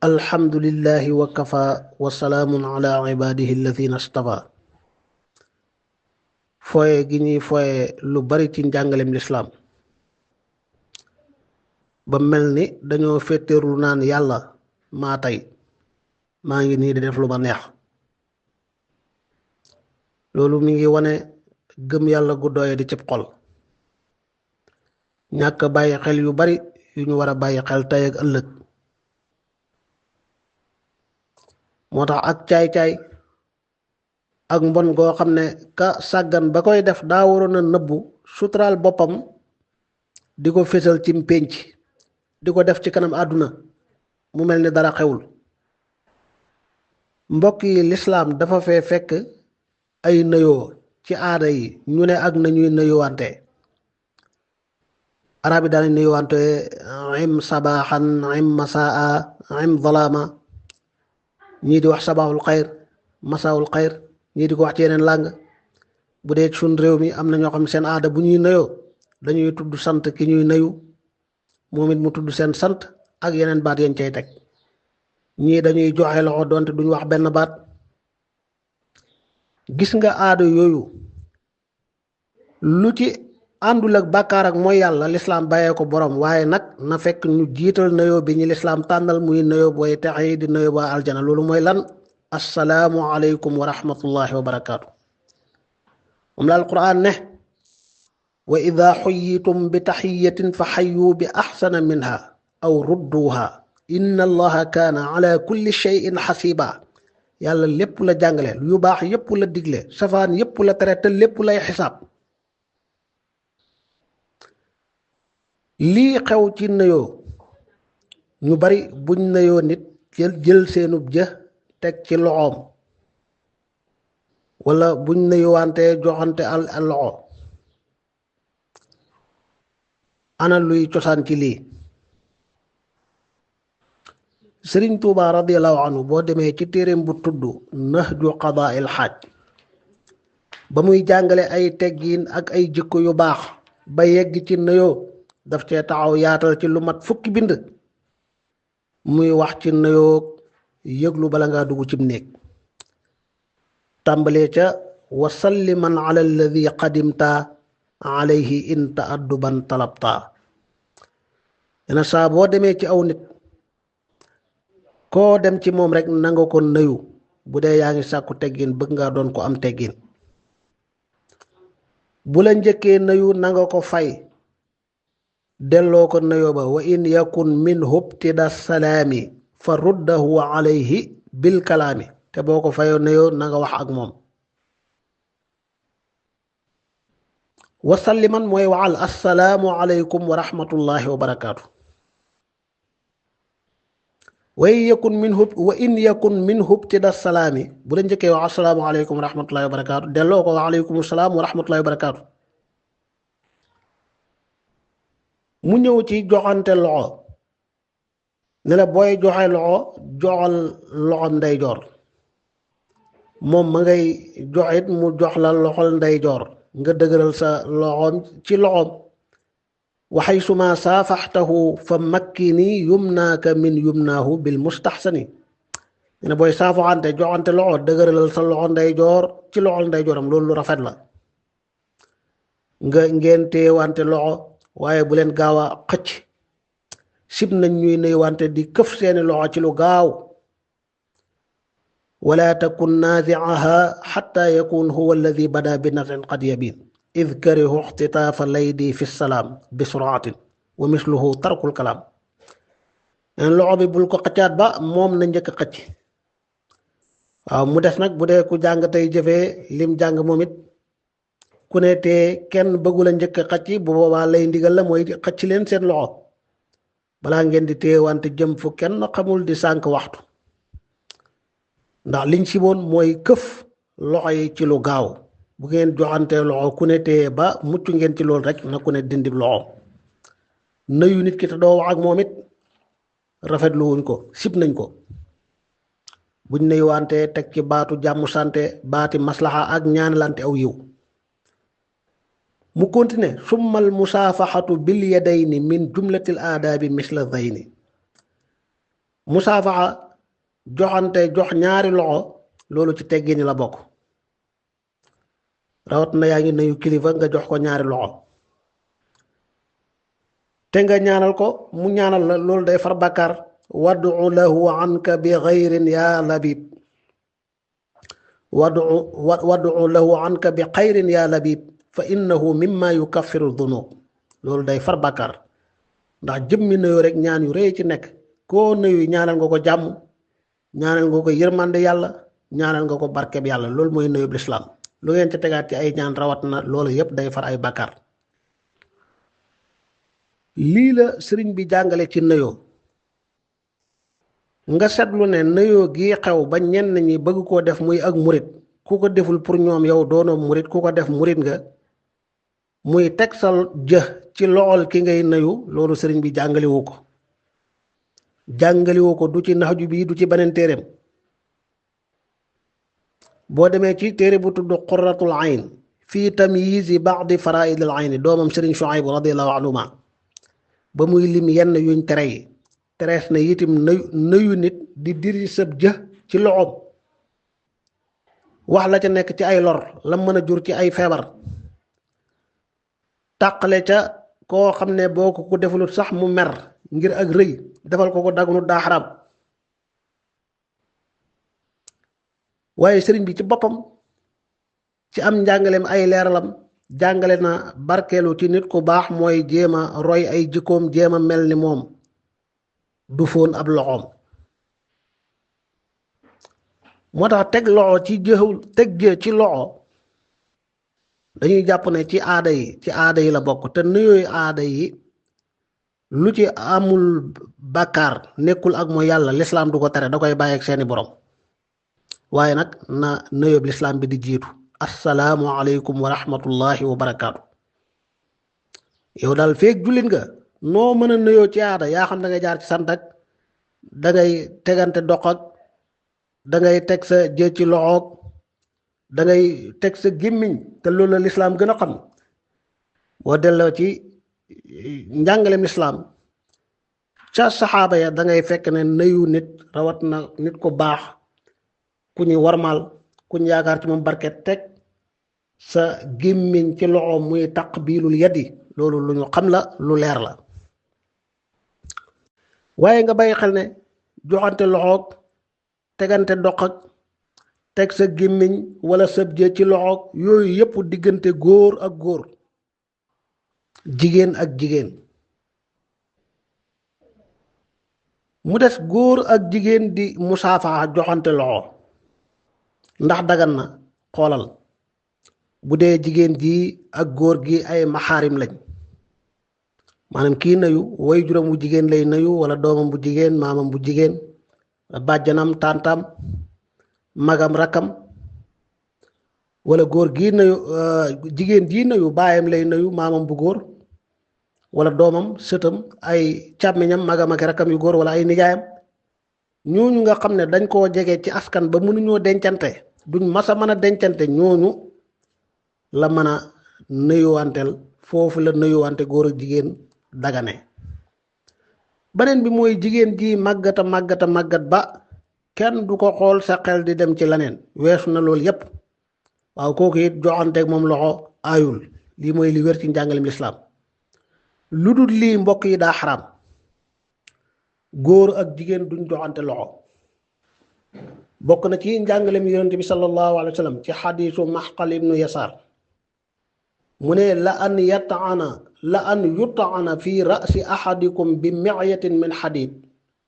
alhamdulillahi wa kafa wa salaamun ala ibadihi alladhina istafa foye gi ñuy foye lu bari ci njàngalem lislaam ba mel ni dañoo féeteerlu naan yàlla maa tey maa ngi nii di def lu ma neex loolu mi ngi wane gëm yàlla gu doye di cib xol ñàkk bàyyi xel yu bari yu ñu war a bàyyi xel tey ak ëllëg moo tax ak caay-caay ak mbon goo xam ne ka sàggan ba koy def daa waroon a nëbbu suturaal boppam di ko fésal ci pénc di ko def ci kanam àdduna mu mel ni dara xewul mbokk yi lislaam dafa fee fekk ay nëyoo ci aada yi ñu ne ak nañuy nëyuwante arab yi daanañ nëyuwante im sabaaxan im masaa im zalaama ñii di wax sabaxul xayr masaawul xayr ñii di ko wax ci yeneen làng bu dee suñ réew mi am na ñoo xam ne seen aada bu ñuy nëyoo dañuy tudd sant ki ñuy nëyu moom it mu tudd seen sant ak yeneen baat yañ cay teg ñii dañuy joxe loxo doonte duñ wax benn baat gis nga aada yooyu lu ci àndul ak bàkkaar ak mooy yàlla lislaam bàyyee ko borom waaye nag na fekk ñu jiital nayoo bi ñu lislaam tànnal muy nayoo booy texe yi di nayoo ba aljana loolu mooy lan assalaamu aleykum wa rahmatullahi wa barakaatu moom la alquran ne wa ida xuyitum bi taxiyatin fa xayu bi axsana minha aw rudduha inna allaha kaana ala kulli cheyin xasiba yàlla lépp la jàngale yu baax yépp la digle safaan yépp la tere te lépp lay xisaab lii xew ci nayoo ñu bari buñ nayoo nit jël seenub jë teg ci loxoom wala buñ nayuwante joxante al loxo ana luy cosaan ci lii sëriñ tuuba radiallahu anhu boo demee ci téeréem bu tudd nahju qadaa il xaaj ba muy jàngale ay teggiin ak ay jikko yu baax ba yegg ci nayoo daf cee taxaw yaatal ci lu mat fukki bind muy wax ci nayoo yëglu bala ngaa dugg cib néeg tàmbalee ca wa salliman ala alladi qadimta alayhi in taadduban talabta dina saa boo demee ci aw nit koo dem ci moom rek nanga ko nayu bu dee yaa ngi sàkku teggin bëgg nga doon ko am teggin bu la njëkkee nayu nanga ko fay delloo ko nayoo ba wa in yakun min hubtida salaami fa ruddahu alayhi bil kalaami te boo ko fayoo nayoo na nga wax ak moom wasalliman mooy waxal assalaamu alaykum wa rahmatullahi wa barakaatu wa in yakun min hubtida salaami bu la njëkkee wax assalaamu alaykum wa rahmatullahi wa barakaatu delloo ko wa alaykum salaam wa rahmatullahi wa barakaatu mu ñëw ci joxante loxo ne la booy joxe loxo joxal loxom ndeyjoor moom ma ngay joxit mu jox la loxol ndeyjoor nga dëgëral sa loxoom ci loxoom waxay suma saafaxtahu fa makkini yumnaaka min yumnaahu bil mustaxsani ne booy saafaxante joxante loxo dëgëralal sa loxo ndeyjoor ci loxol ndeyjooram loolu lu rafet la nga ngeen téewante loxo waaye bu leen gaaw a xëcc sib nañ ñuy nuywante di këf seeni loxo ci lu gaaw wala takun naaziaha xatta yakun huwa alladi bada bi natin qad yabin id karihu ixtitaafa laydi fi salaam bi suraatin wa misluhu tarkul kalaam leen loxo bi bul ko xëccaat ba moom na njëkk xëcc waaw mu des nag bu dee ku jàng tey jëfee lim jàng moom it ku ne te kenn bëggul a njëkk xëcc bu boobaa lay ndigal la mooy xëcc leen seen loxo balaa ngeen di téye wante jëm fu kenn xamul di sànk waxtu ndax liñ si woon mooy këf loxo yi ci lu gaaw bu ngeen joxante loxo ku ne téye ba mucc ngeen ci loolu rek na ku ne dindi loxo nuyu nit ki te doo wax ak moom it rafetlu wuñ ko sib nañ ko buñ nuyuwante teg ci baatu jàmm sante baati maslaxa ak ñaanalante aw yiw mu continué summal musaafaxatu bil yadayni min jumlatil aadaabi misla zayni musaafaxa joxante jox ñaari loxo loolu ci teggini la bokk rawat na yaa ngi nuyu kilifa nga jox ko ñaari loxo te nga ñaanal ko mu ñaanal la loolu day far bàkkaar wadu lahu anka bi xayrin yaa labib wadu lahu anka bi xayrin yaa labib fa innahu mimma yukaffiru dunub loolu day far bàkkaar ndax jëmmi nuyoo rek ñaan yu rëy ci nekk koo nuyu ñaanal nga ko jàmm ñaanal nga ko yërmande yàlla ñaanal nga ko barkeb yàlla loolu mooy nuyoo lislaam lu ngeen ca tegaat ci ay ñaan rawat na loolu yépp day far ay bàkkaar lii la sëriñ bi jàngale ci nuyoo nga seetlu ne nuyoo gi xew ba ñenn ñi bëgg koo def muy ak murit ku ko deful pour ñoom yow doonoo murit ku ko def murit nga muy teg sa jë ci loxol ki ngay nuyu loolu sëriñ bi jàngalewu ko du ci naxju bi du ci beneen téereem boo demee ci téere bu tudd qurratul ayn fii tamyizi ba'di faraa'idil ayni doomam sëriñ Shuayb radiyallahu anhuma ba muy lim yenn yuñ tere yi terees na itam nuyu nit di diri sab jë ci loxoom wax la ca nekk ci ay lor la mën a jur ci ay feebar tàqale ca koo xam ne boo ko defalut sax mu mer ngir ak rëy defal ko daganut daa xaraam waaye sëriñ bi ci boppam ci am njàngaleem ay leeralam jàngale na barkeelu ci nit ku baax mooy jéema roy ay jikkoom jéema mel ni moom du fóon ab loxoom moo tax teg loxo ci jëxul teg jë ci loxo dañuy jàpp ne ci aada yi la bokk te nuyooyu aada yi lu ci amul bàkkaar nekkul ak mooy yàlla lislaam du ko tere da koy bàyyi ak seeni borom waaye nag na nuyoob lislaam bi di jiitu assalaamu aleykum wa rahmatullahi wa barakaatu yow daal feek jullit nga noo mën a nuyoo ci aada yaa xam da ngay jaar ci sant ak da ngay tegante dox ak da ngay teg sa jë ci loxoog da ngay teg sa gémmiñ te loolu la lislaam gën a xam boo delloo ci njàngaleem lislaam ca saxaaba ya da ngay fekk ne nuyu nit rawat na nit ku baax ku ñu warmal ku ñu yaakaar ci moom barket teg sa gémmiñ ci loxoom muy taqbiilul yadi loolu lu ñu xam la lu leer la waaye nga bàyyi xel ne joxante loxoog tegante dox ak teg sa gémmiñ wala sab jë ci loxoog yooyu yépp diggante góor ak góor jigéen ak jigéen mu des góor ak jigéen di musaafaxa joxante loxo ndax dagan na xoolal bu dee jigéen ji ak góor gi ay maxaarim lañ maanaam kii nayu way juróom bu jigéen lay nayu wala doomam bu jigéen maamam bu jigéen bàjjanam tàntam magam rakkam wala góor gi nayu jigéen ji nayu baayam lay nayu maamam bu góor wala doomam sëtam ay càmmiñam magam ak rakkam yu góor wala ay nijaayam ñooñu nga xam ne dañ koo jege ci askan ba mënuñoo dencante duñ masa mën a dencante ñooñu la mën a nuyuwanteel foofu la nuyuwante góor ak jigéen dagane beneen bi mooy jigéen ji màggata màggat ba kenn du ko xool sa xel di dem ci leneen weesu na loolu yépp waaw kooku it joxanteeg moom loxo aayul lii mooy li wér ci njàngalem lislaam lu dul lii mbokk yi daa xaraam góor ak jigéen duñ joxante loxo bokk na ci njàngalem yonent bi sallallahu alayhi wa sallam ci xadiisu Maxqal ibnu Yasaar mu ne la an yut'ana fi ra'si ahadikum bi mi'yatin min xadiid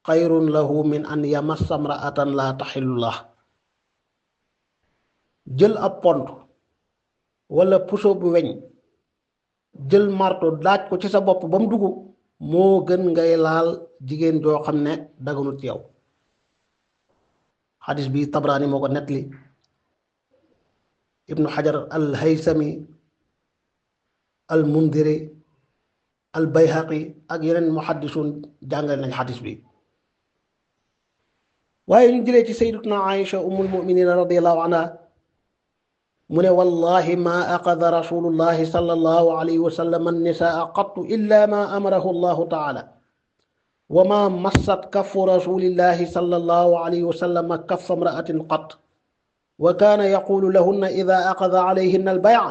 xayrun lahu min an yamassa imra'atan la taxillu lah jël ab pont wala puso bu weñ jël marto daaj ko ci sa bopp ba mu dugg moo gën ngay laal jigéen joo xam ne daganut ci yow xadis bi Tabraani moo ko nettali ibnu Xajar al Haysami al Mundiri al Bayhaqi ak yeneen muhaddisuun jàngale nañ xadis bi waaye ñu jëlee ci sayyidatuna Aïcha ummul mu'minin radiyallahu anha mu ne wallahi ma aqada rasulullahi sallallahu alayhi wa sallam annisaa qattu illa ma amarahu allahu taala wa ma massat kaffu rasulillahi sallallahu alayhi wa sallam kaffa imra'atin qat wa kaana yaqulu lahunna ida aqada alayhinna albaya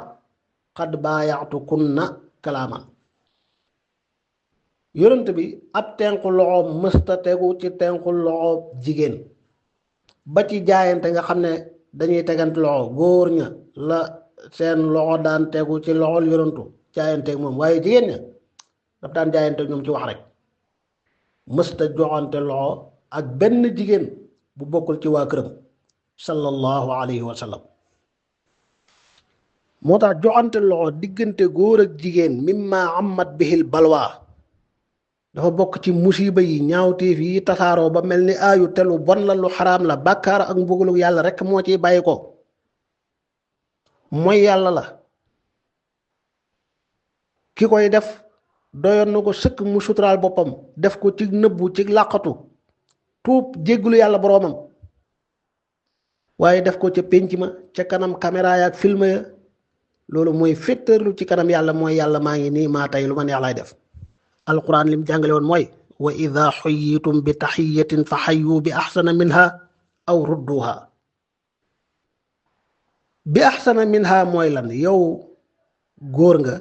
qad baaya'tukunna kalaaman. yonent bi ab tenqu loxo mësta tegu ci tenqu loxo jigéen ba ci jaayante nga xam ne dañuy tegante loxo góor ña la seen loxo daan tegu ci loxol yonentu jaayanteeg moom, waaye jigéen ña daf daan jaayanteeg ñoom ci wax rek, mësta joxante loxo ak benn jigéen bu bokkul ci waa këram sallallahu alayhi wa sallam. moo tax joxante loxo diggante góor ak jigéen mimma ammat bihil balwa dafa bokk ci musiba yi ñaawteef yi tasaaroo ba mel ni aayu te lu bon la, lu xaraam la, bàkkaar ak mbugalu yàlla rek moo ciy bàyyi ko, mooy yàlla la. ki koy def doyoon na ko sëkk mu suturaal boppam, def ko ci nëbbu ci làqatu, tuub jéggulu yàlla boroomam, waaye def ko ca pénc ma ca kanam caméra ya ak film ya, loolu mooy féttarlu ci kanam yàlla, mooy yàlla maa ngi nii maa tey lu ma neex laay def. alquran lim jàngale woon mooy wa ida xuyitum bi taxiyatin fa xayu bi axsana minha aw rudduha. bi axsana minha mooy lan? yow góor nga,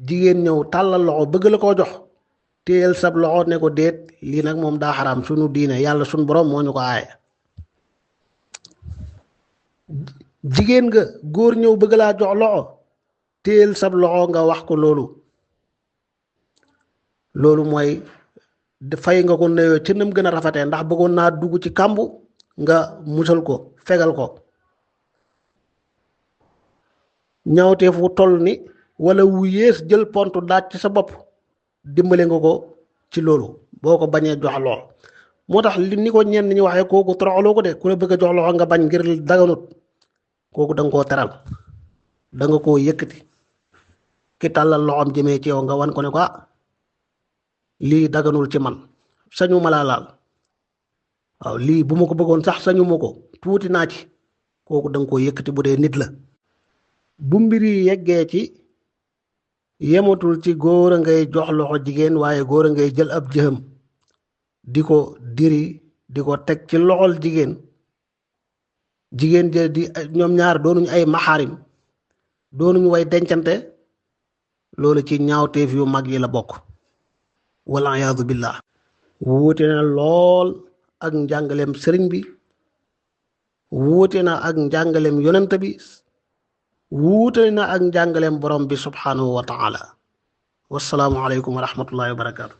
jigéen ñëw tàllal loxo bëgg la koo jox, téyel sab loxo ne ko déet, lii nag moom daa xaraam, sunu diine yàlla sunu borom moo ñu ko aaye. jigéen nga, góor ñëw bëgg laa jox loxo, téyel sab loxo nga wax ko loolu mooy fay nga ko nuyoo ci nam gën a rafetee, ndax bëggoon naa dugg ci kàmbu nga musal ko, fegal ko. ñaawteef wu toll ni wala wu yées jël pontu daaj ci sa bopp, dimbale nga ko ci loolu boo ko bañee jox loxo. moo tax li ni ko ñenn ñi waxee, kooku toroxaloo ko de, ku la bëgg a jox loxo nga bañ ngir daganut, kooku da nga koo teral, da nga koo yëkkati. ki tàllal loxoom jëmee ci yow nga wan ko ne ko lii daganul ci man, sañu ma laa laal, waaw lii bu ma ko bëggoon sax sañu ma ko, tuuti naa ci, kooku da nga koo yëkkati bu dee nit la. bu mbir yi yeggee ci yematul ci góor a ngay jox loxo jigéen, waaye góor a ngay jël ab jëxam di ko diri di ko teg ci loxol jigéen, jigéen je di ñoom ñaar doonuñu ay maxaarim, doonuñu way dencante, loolu ci ñaawteef yu mag yi la bokk, wala iyaadu billah. wuute na lool ak njàngaleem sëriñ bi, wuute na ak njàngaleem yonent bi, wuute na ak njàngaleem borom bi subhanahu wa taala. wassalaamu aleykum wa rahmatullahi wa barakaatu.